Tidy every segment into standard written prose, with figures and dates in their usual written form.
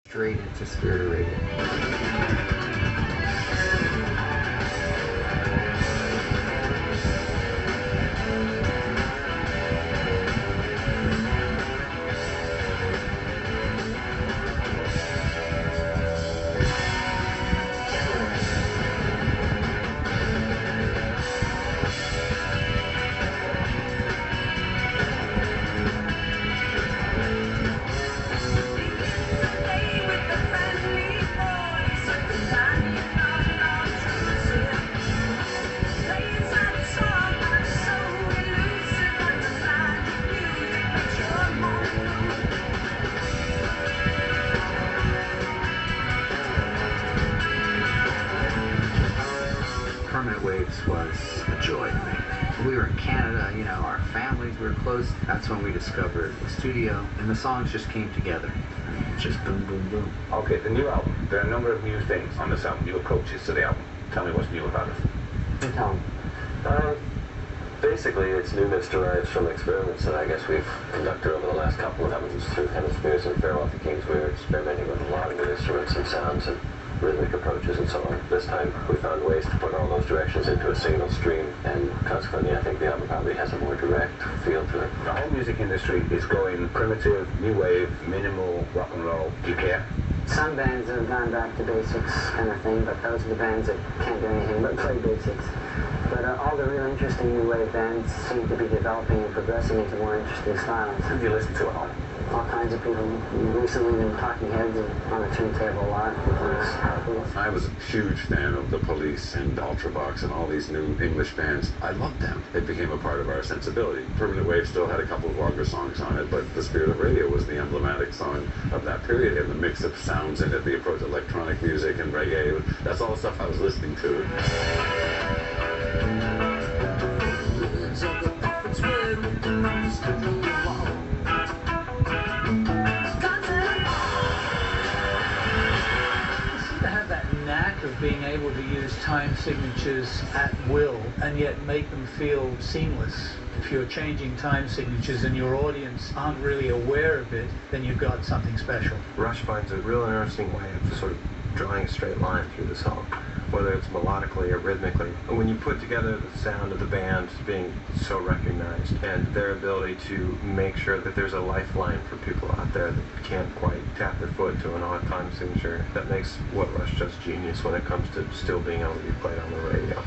Straight into Spirit of Radio. Permanent Waves was a joy to me. We were in Canada, our families were close. That's when we discovered the studio, and the songs just came together. Just boom, boom, boom. Okay, the new album. There are a number of new things on this album, new approaches to the album. Tell me what's new about it. Hey, Tom. Basically, it's newness derives from experiments that I guess we've conducted over the last couple of albums through Hemispheres and Farewell to Kings. We were experimenting with a lot of new instruments and sounds and rhythmic approaches and so on. This time, we found ways to put all those directions into a single stream, and consequently, I think the album probably has a more direct feel to it. The whole music industry is going primitive, new wave, minimal, rock and roll. Do you care? Some bands have gone back to basics kind of thing, but those are the bands that can't do anything but play basics. But all the real interesting new wave bands seem to be developing and progressing into more interesting styles. Who do you listen to at home? All kinds of people. Recently been Talking Heads on the turntable a lot. I was a huge fan of The Police and Ultravox and all these new English bands. I loved them. It became a part of our sensibility. Permanent Wave still had a couple of longer songs on it, but The Spirit of Radio was the emblematic song of that period, and the mix of sounds in it, the approach to electronic music and reggae, that's all the stuff I was listening to. Of being able to use time signatures at will and yet make them feel seamless. If you're changing time signatures and your audience aren't really aware of it, then you've got something special. Rush finds a real interesting way of sort of drawing a straight line through the song, whether it's melodically or rhythmically. When you put together the sound of the band being so recognized and their ability to make sure that there's a lifeline for people out there that can't quite tap their foot to an odd time signature, that makes what Rush does genius when it comes to still being able to be played on the radio.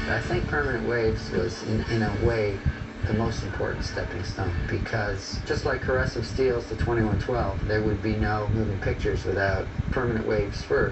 I think Permanent Waves was, in a way, the most important stepping stone, because just like Caress of Steel's to 2112, there would be no moving pictures without Permanent Waves first.